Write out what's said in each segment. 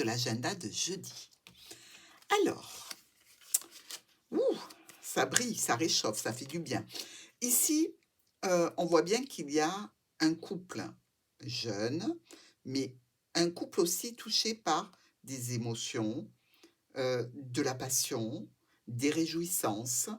de l'agenda de jeudi. Alors, ouh, ça brille, ça réchauffe, ça fait du bien. Ici, on voit bien qu'il y a un couple jeune, mais un couple aussi touché par des émotions, de la passion, des réjouissances,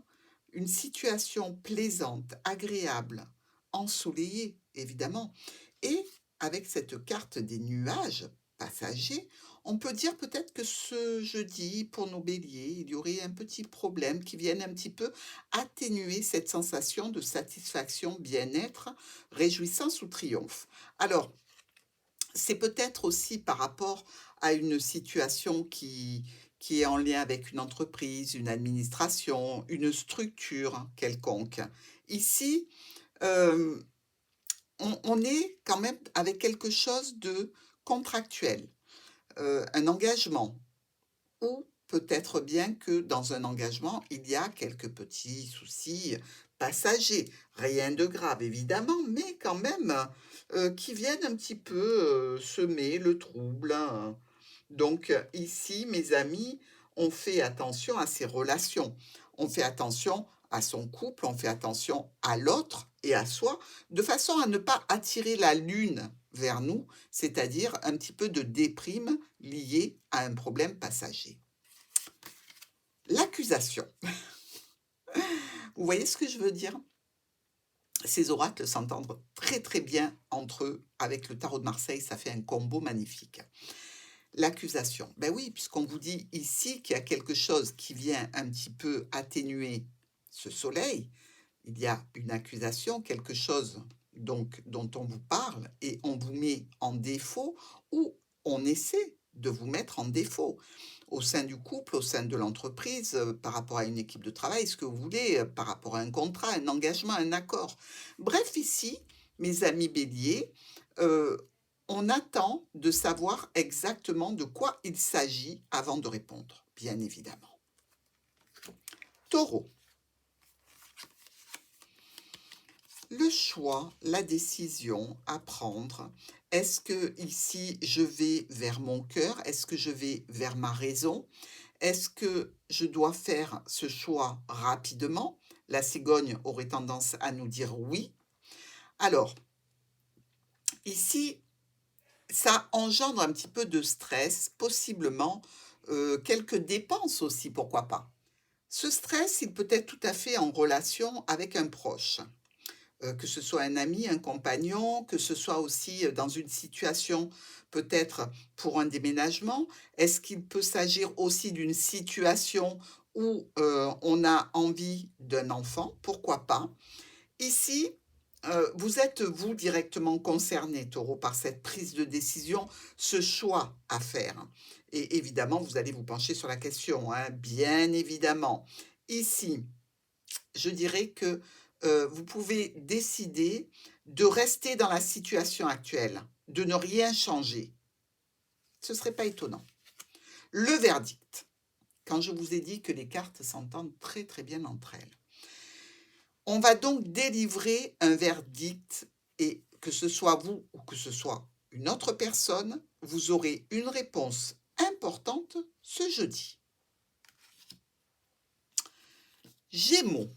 une situation plaisante, agréable, ensoleillée évidemment. Et avec cette carte des nuages passagers, on peut dire peut-être que ce jeudi, pour nos béliers, il y aurait un petit problème qui vienne un petit peu atténuer cette sensation de satisfaction, bien-être, réjouissance ou triomphe. Alors, c'est peut-être aussi par rapport à une situation qui est en lien avec une entreprise, une administration, une structure quelconque. Ici, hem, on est quand même avec quelque chose de contractuel, un engagement ou peut-être bien que dans un engagement, il y a quelques petits soucis passagers. Rien de grave évidemment, mais quand même, qui viennent un petit peu, semer le trouble, hein. Donc, ici, mes amis, on fait attention à ses relations. On fait attention à son couple, on fait attention à l'autre et à soi, de façon à ne pas attirer la lune vers nous, c'est-à-dire un petit peu de déprime liée à un problème passager. L'accusation. Vous voyez ce que je veux dire? Ces oracles s'entendent très très bien entre eux. Avec le tarot de Marseille, ça fait un combo magnifique. L'accusation. Ben oui, puisqu'on vous dit ici qu'il y a quelque chose qui vient un petit peu atténuer ce soleil, il y a une accusation, quelque chose donc dont on vous parle et on vous met en défaut ou on essaie de vous mettre en défaut au sein du couple, au sein de l'entreprise, par rapport à une équipe de travail, ce que vous voulez, par rapport à un contrat, un engagement, un accord. Bref, ici, mes amis béliers, euh, on attend de savoir exactement de quoi il s'agit avant de répondre, bien évidemment. Taureau. Le choix, la décision à prendre. Est-ce que ici je vais vers mon cœur? Est-ce que je vais vers ma raison? Est-ce que je dois faire ce choix rapidement? La cigogne aurait tendance à nous dire oui. Alors, ici, ça engendre un petit peu de stress, possiblement quelques dépenses aussi, pourquoi pas. Ce stress, il peut être tout à fait en relation avec un proche. Que ce soit un ami, un compagnon, que ce soit aussi, dans une situation peut-être pour un déménagement. Est-ce qu'il peut s'agir aussi d'une situation où, on a envie d'un enfant? Pourquoi pas? Ici, vous êtes, vous, directement concerné, Taureau, par cette prise de décision, ce choix à faire et évidemment, vous allez vous pencher sur la question, hein, bien évidemment. Ici, je dirais que, vous pouvez décider de rester dans la situation actuelle, de ne rien changer. Ce ne serait pas étonnant. Le verdict, quand je vous ai dit que les cartes s'entendent très, très bien entre elles. On va donc délivrer un verdict et que ce soit vous ou que ce soit une autre personne, vous aurez une réponse importante ce jeudi. Gémeaux.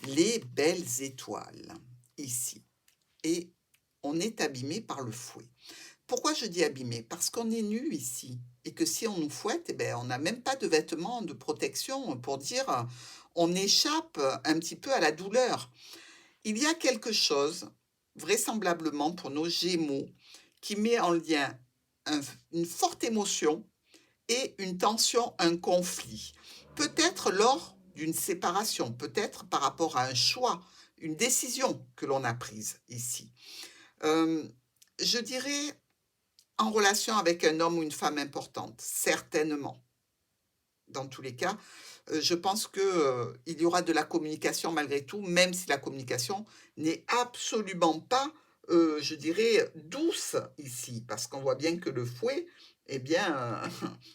Les belles étoiles, ici. Et on est abîmé par le fouet. Pourquoi je dis abîmé? Parce qu'on est nu ici et que si on nous fouette, eh ben, on n'a même pas de vêtements de protection pour dire on échappe un petit peu à la douleur. Il y a quelque chose, vraisemblablement pour nos Gémeaux, qui met en lien une forte émotion et une tension, un conflit. Peut-être lors d'une séparation, peut-être par rapport à un choix, une décision que l'on a prise ici. Je dirais en relation avec un homme ou une femme importante, certainement. Dans tous les cas, je pense que, il y aura de la communication malgré tout, même si la communication n'est absolument pas, je dirais, douce ici. Parce qu'on voit bien que le fouet, eh bien,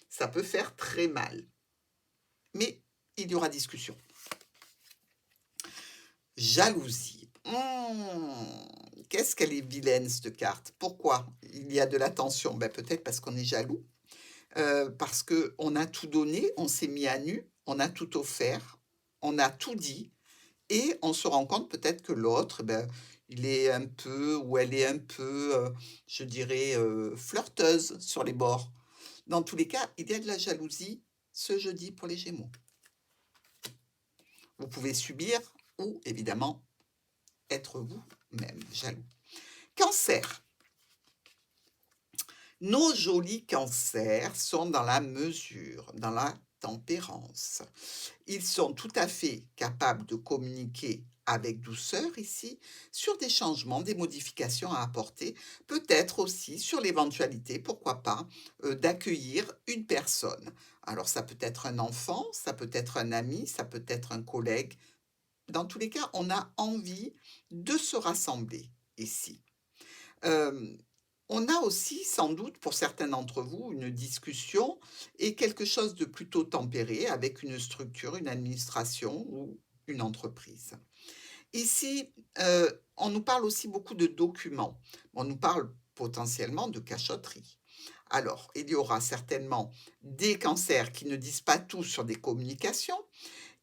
ça peut faire très mal. Mais il y aura discussion. Jalousie. qu'est-ce qu'elle est vilaine, cette carte? Pourquoi il y a de la tension? Ben, peut-être parce qu'on est jaloux, parce qu'on a tout donné, on s'est mis à nu, on a tout offert, on a tout dit et on se rend compte peut-être que l'autre, ben, il est un peu ou elle est un peu, je dirais, flirteuse sur les bords. Dans tous les cas, il y a de la jalousie ce jeudi pour les Gémeaux. Vous pouvez subir ou évidemment être vous-même jaloux. Cancer. Nos jolis cancers sont dans la mesure, dans la tempérance. Ils sont tout à fait capables de communiquer avec douceur ici sur des changements, des modifications à apporter, peut-être aussi sur l'éventualité, pourquoi pas, d'accueillir une personne. Alors ça peut être un enfant, ça peut être un ami, ça peut être un collègue. Dans tous les cas, on a envie de se rassembler ici. Euh, on a aussi, sans doute, pour certains d'entre vous, une discussion et quelque chose de plutôt tempéré avec une structure, une administration ou une entreprise. Ici, on nous parle aussi beaucoup de documents. On nous parle potentiellement de cachotterie. Alors, il y aura certainement des cancers qui ne disent pas tout sur des communications.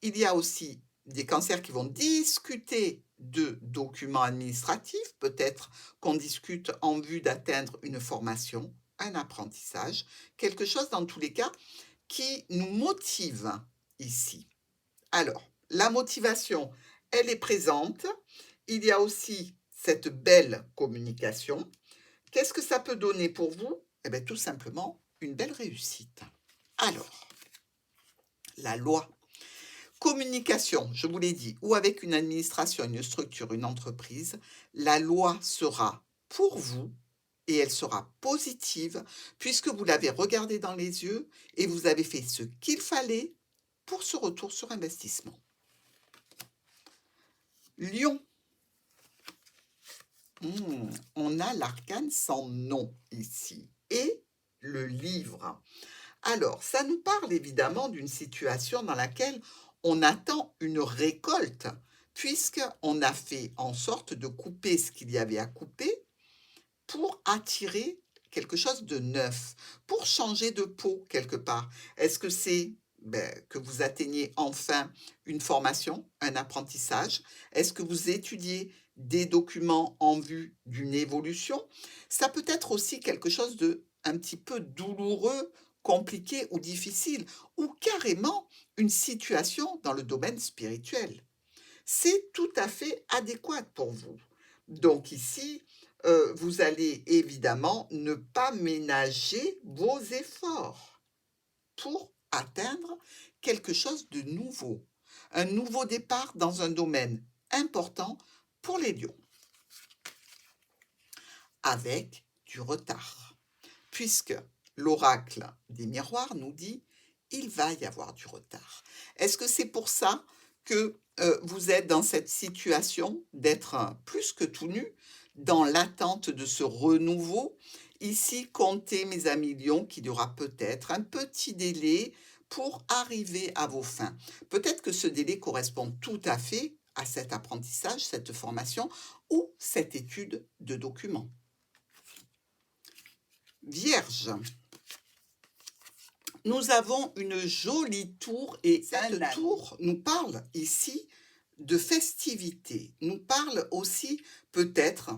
Il y a aussi des cancers qui vont discuter de documents administratifs, peut-être qu'on discute en vue d'atteindre une formation, un apprentissage, quelque chose dans tous les cas qui nous motive ici. Alors, la motivation, elle est présente. Il y a aussi cette belle communication. Qu'est-ce que ça peut donner pour vous? Eh bien, tout simplement, une belle réussite. Alors, la loi. Communication, je vous l'ai dit, ou avec une administration, une structure, une entreprise, la loi sera pour vous et elle sera positive puisque vous l'avez regardée dans les yeux et vous avez fait ce qu'il fallait pour ce retour sur investissement. Lion. On a l'arcane sans nom ici et le livre. Alors, ça nous parle évidemment d'une situation dans laquelle on attend une récolte, puisqu'on a fait en sorte de couper ce qu'il y avait à couper pour attirer quelque chose de neuf, pour changer de peau quelque part. Est-ce que c'est que vous atteignez enfin une formation, un apprentissage? Est-ce que vous étudiez des documents en vue d'une évolution? Ça peut être aussi quelque chose de un petit peu douloureux, compliqué ou difficile, ou carrément une situation dans le domaine spirituel. C'est tout à fait adéquat pour vous. Donc ici, vous allez évidemment ne pas ménager vos efforts pour atteindre quelque chose de nouveau, un nouveau départ dans un domaine important pour les lions, avec du retard, puisque l'oracle des miroirs nous dit il va y avoir du retard. Est-ce que c'est pour ça que vous êtes dans cette situation d'être plus que tout nu, dans l'attente de ce renouveau? Ici, comptez, mes amis lions, qu'il y aura peut-être un petit délai pour arriver à vos fins. Peut-être que ce délai correspond tout à fait à cet apprentissage, cette formation ou cette étude de documents. Vierge. Nous avons une jolie tour et cette tour nous parle ici de festivité, nous parle aussi peut-être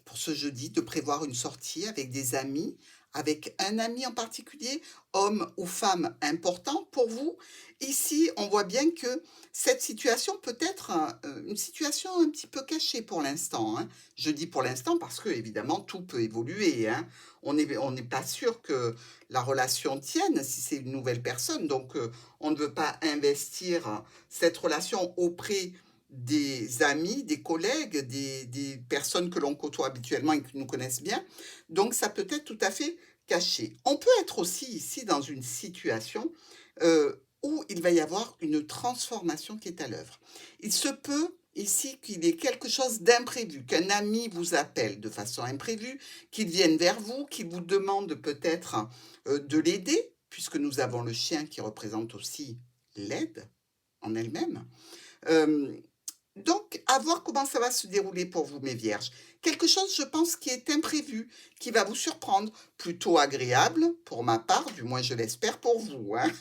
pour ce jeudi de prévoir une sortie avec des amis, avec un ami en particulier, homme ou femme important pour vous. Ici, on voit bien que cette situation peut être une situation un petit peu cachée pour l'instant. Je dis pour l'instant parce que, évidemment, tout peut évoluer. On n'est pas sûr que la relation tienne si c'est une nouvelle personne. Donc, on ne veut pas investir cette relation auprès des amis, des collègues, des personnes que l'on côtoie habituellement et qui nous connaissent bien. Donc, ça peut être tout à fait caché. On peut être aussi ici dans une situation où il va y avoir une transformation qui est à l'œuvre. Il se peut ici qu'il y ait quelque chose d'imprévu, qu'un ami vous appelle de façon imprévue, qu'il vienne vers vous, qu'il vous demande peut-être de l'aider, puisque nous avons le chien qui représente aussi l'aide en elle-même. Donc, à voir comment ça va se dérouler pour vous, mes vierges. Quelque chose, je pense, qui est imprévu, qui va vous surprendre. Plutôt agréable, pour ma part, du moins je l'espère pour vous, hein.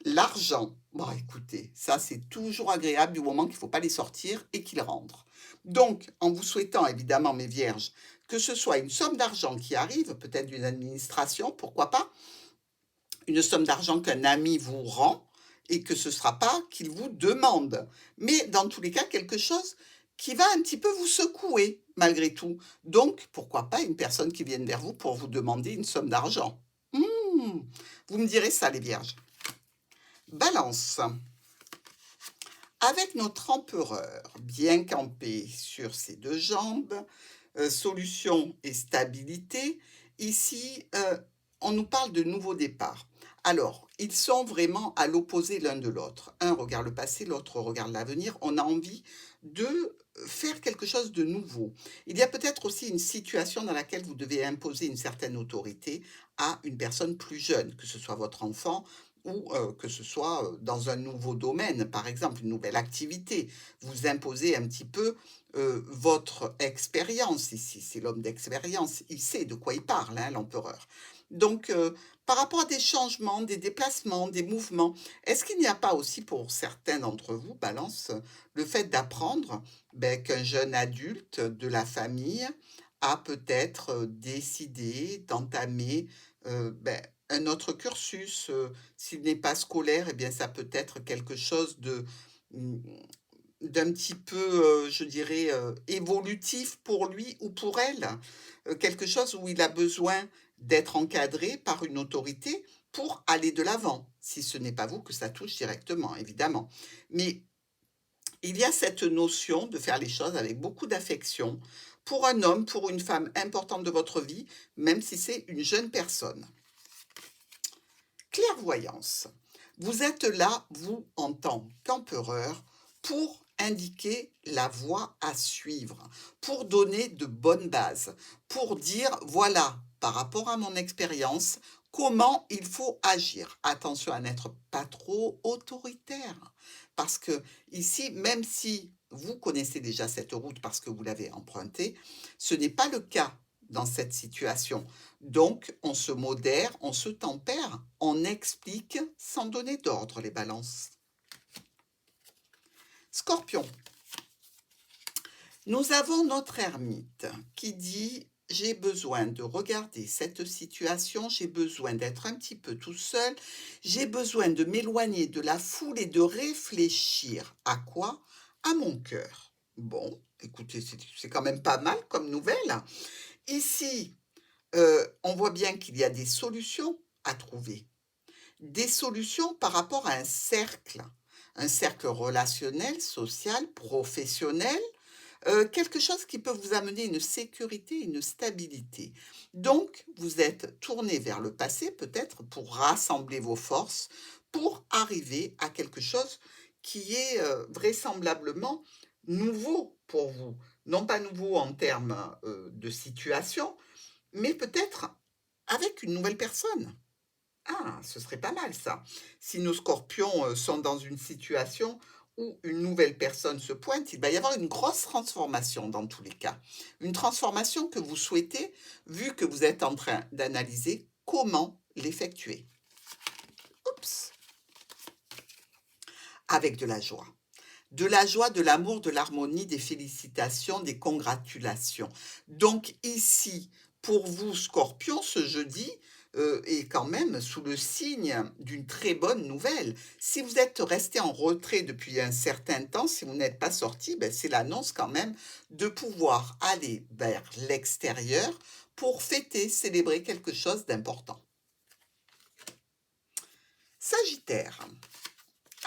L'argent, bon écoutez, ça c'est toujours agréable du moment qu'il ne faut pas les sortir et qu'ils rentrent. Donc, en vous souhaitant évidemment, mes vierges, que ce soit une somme d'argent qui arrive, peut-être d'une administration, pourquoi pas, une somme d'argent qu'un ami vous rend et que ce ne sera pas qu'il vous demande. Mais dans tous les cas, quelque chose qui va un petit peu vous secouer malgré tout. Donc, pourquoi pas une personne qui vienne vers vous pour vous demander une somme d'argent. Vous me direz ça, les vierges. Balance. Avec notre empereur bien campé sur ses deux jambes, solution et stabilité, ici, on nous parle de nouveau départ. Alors, ils sont vraiment à l'opposé l'un de l'autre. Un regarde le passé, l'autre regarde l'avenir. On a envie de faire quelque chose de nouveau. Il y a peut-être aussi une situation dans laquelle vous devez imposer une certaine autorité à une personne plus jeune, que ce soit votre enfant ou que ce soit dans un nouveau domaine, par exemple, une nouvelle activité. Vous imposez un petit peu votre expérience ici. C'est l'homme d'expérience. Il sait de quoi il parle, hein, l'empereur. Donc, par rapport à des changements, des déplacements, des mouvements, est-ce qu'il n'y a pas aussi pour certains d'entre vous, Balance, le fait d'apprendre qu'un jeune adulte de la famille a peut-être décidé d'entamer un autre cursus, s'il n'est pas scolaire, eh bien ça peut être quelque chose de mmh, d'un petit peu, je dirais, évolutif pour lui ou pour elle. Quelque chose où il a besoin d'être encadré par une autorité pour aller de l'avant, si ce n'est pas vous que ça touche directement, évidemment. Mais il y a cette notion de faire les choses avec beaucoup d'affection pour un homme, pour une femme importante de votre vie, même si c'est une jeune personne. Clairvoyance. Vous êtes là, vous, en tant qu'empereur, pour indiquer la voie à suivre, pour donner de bonnes bases, pour dire, voilà, par rapport à mon expérience, comment il faut agir. Attention à n'être pas trop autoritaire, parce que ici, même si vous connaissez déjà cette route parce que vous l'avez empruntée, ce n'est pas le cas dans cette situation. Donc, on se modère, on se tempère, on explique sans donner d'ordre, les balances. Scorpion, nous avons notre ermite qui dit « J'ai besoin de regarder cette situation, j'ai besoin d'être un petit peu tout seul, j'ai besoin de m'éloigner de la foule et de réfléchir à quoi? À mon cœur. » Bon, écoutez, c'est quand même pas mal comme nouvelle. Ici, on voit bien qu'il y a des solutions à trouver. Des solutions par rapport à un cercle relationnel, social, professionnel, quelque chose qui peut vous amener une sécurité, une stabilité. Donc, vous êtes tourné vers le passé peut-être pour rassembler vos forces, pour arriver à quelque chose qui est vraisemblablement nouveau pour vous. Non pas nouveau en termes de situation, mais peut-être avec une nouvelle personne. Ah, ce serait pas mal ça. Si nos scorpions sont dans une situation où une nouvelle personne se pointe, il va y avoir une grosse transformation dans tous les cas. Une transformation que vous souhaitez, vu que vous êtes en train d'analyser comment l'effectuer. Oups, avec de la joie. De la joie, de l'amour, de l'harmonie, des félicitations, des congratulations. Donc ici, pour vous, Scorpion, ce jeudi est quand même sous le signe d'une très bonne nouvelle. Si vous êtes resté en retrait depuis un certain temps, si vous n'êtes pas sorti, c'est l'annonce quand même de pouvoir aller vers l'extérieur pour fêter, célébrer quelque chose d'important. Sagittaire.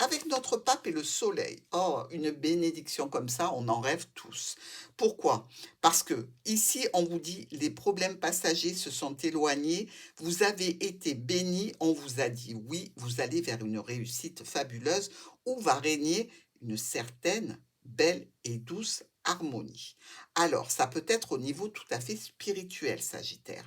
Avec notre pape et le soleil, oh, une bénédiction comme ça, on en rêve tous. Pourquoi? Parce que ici, on vous dit, les problèmes passagers se sont éloignés, vous avez été bénis, on vous a dit oui, vous allez vers une réussite fabuleuse où va régner une certaine belle et douce harmonie. Alors, ça peut être au niveau tout à fait spirituel, Sagittaire.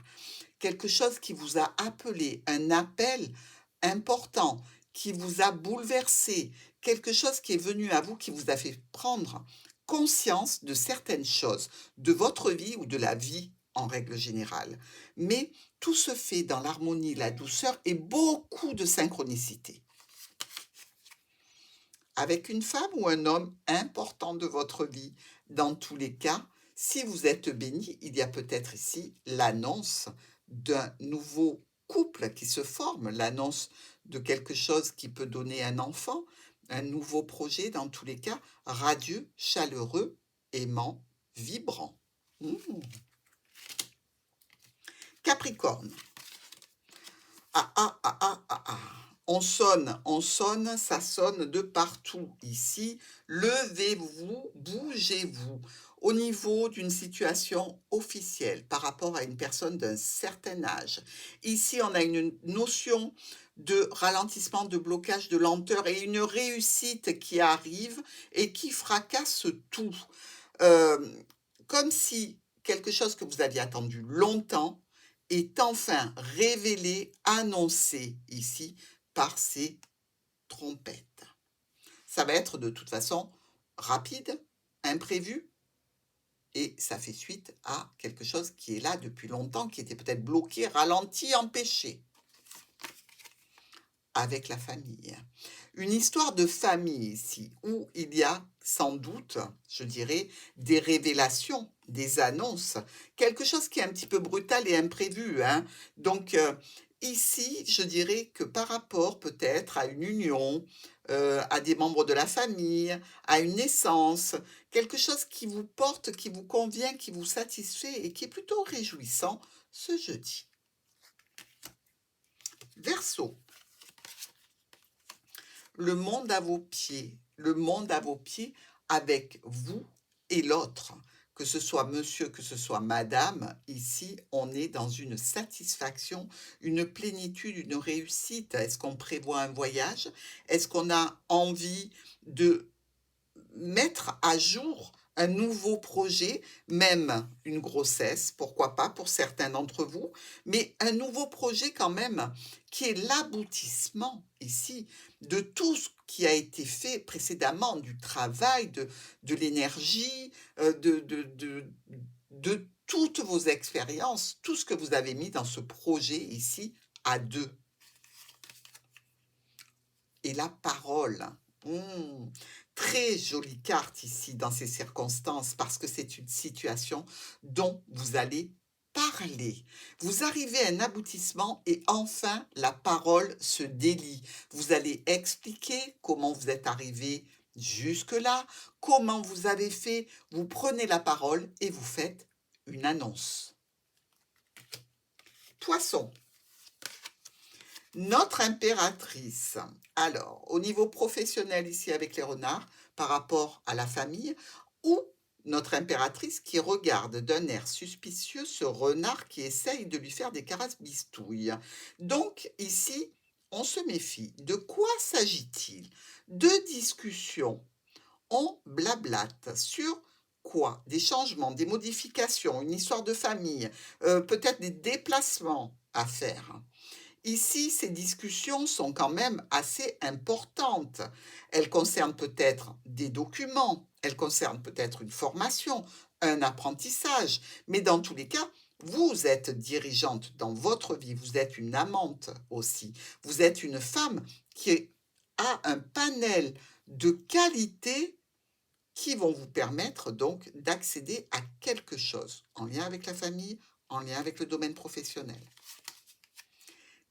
Quelque chose qui vous a appelé, un appel important, qui vous a bouleversé, quelque chose qui est venu à vous, qui vous a fait prendre conscience de certaines choses, de votre vie ou de la vie en règle générale. Mais tout se fait dans l'harmonie, la douceur et beaucoup de synchronicité. Avec une femme ou un homme important de votre vie, dans tous les cas, si vous êtes béni, il y a peut-être ici l'annonce d'un nouveau couple qui se forme, l'annonce de quelque chose qui peut donner un enfant, un nouveau projet, dans tous les cas, radieux, chaleureux, aimant, vibrant. Mmh. Capricorne. Ah, ah, ah, ah, ah, ah. On sonne, ça sonne de partout ici. Levez-vous, bougez-vous au niveau d'une situation officielle par rapport à une personne d'un certain âge. Ici, on a une notion de ralentissement, de blocage, de lenteur et une réussite qui arrive et qui fracasse tout. Euh, Comme si quelque chose que vous aviez attendu longtemps est enfin révélé, annoncé ici par ces trompettes. Ça va être de toute façon rapide, imprévu, et ça fait suite à quelque chose qui est là depuis longtemps, qui était peut-être bloqué, ralenti, empêché. Avec la famille. Une histoire de famille ici, où il y a sans doute, je dirais, des révélations, des annonces, quelque chose qui est un petit peu brutal et imprévu, hein. Donc, ici, je dirais que par rapport peut-être à une union, à des membres de la famille, à une naissance, quelque chose qui vous porte, qui vous convient, qui vous satisfait et qui est plutôt réjouissant ce jeudi. Verseau. Le monde à vos pieds, le monde à vos pieds avec vous et l'autre. Que ce soit monsieur, que ce soit madame, ici, on est dans une satisfaction, une plénitude, une réussite. Est-ce qu'on prévoit un voyage? Est-ce qu'on a envie de mettre à jour un nouveau projet, même une grossesse, pourquoi pas pour certains d'entre vous, mais un nouveau projet quand même qui est l'aboutissement ici de tout ce qui a été fait précédemment, du travail, de l'énergie, de toutes vos expériences, tout ce que vous avez mis dans ce projet ici à deux. Et la parole. Très jolie carte ici dans ces circonstances parce que c'est une situation dont vous allez parler. Vous arrivez à un aboutissement et enfin la parole se délie. Vous allez expliquer comment vous êtes arrivé jusque-là, comment vous avez fait. Vous prenez la parole et vous faites une annonce. Poisson. Notre impératrice. Alors, au niveau professionnel ici avec les renards, par rapport à la famille, ou notre impératrice qui regarde d'un air suspicieux ce renard qui essaye de lui faire des caresses bistouilles. Donc, ici, on se méfie. De quoi s'agit-il? De discussions. On blablate sur quoi? Des changements, des modifications, une histoire de famille, peut-être des déplacements à faire. Ici, ces discussions sont quand même assez importantes. Elles concernent peut-être des documents, elles concernent peut-être une formation, un apprentissage, mais dans tous les cas, vous êtes dirigeante dans votre vie, vous êtes une amante aussi, vous êtes une femme qui a un panel de qualités qui vont vous permettre donc d'accéder à quelque chose en lien avec la famille, en lien avec le domaine professionnel.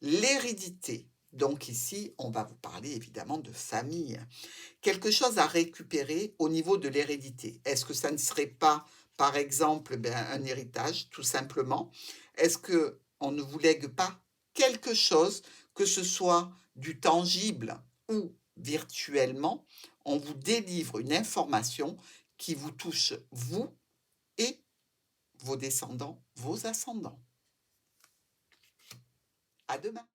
L'hérédité. Donc ici, on va vous parler évidemment de famille. Quelque chose à récupérer au niveau de l'hérédité. Est-ce que ça ne serait pas, par exemple, un héritage, tout simplement? Est-ce qu'on ne vous lègue pas quelque chose, que ce soit du tangible ou virtuellement? On vous délivre une information qui vous touche, vous et vos descendants, vos ascendants. À demain.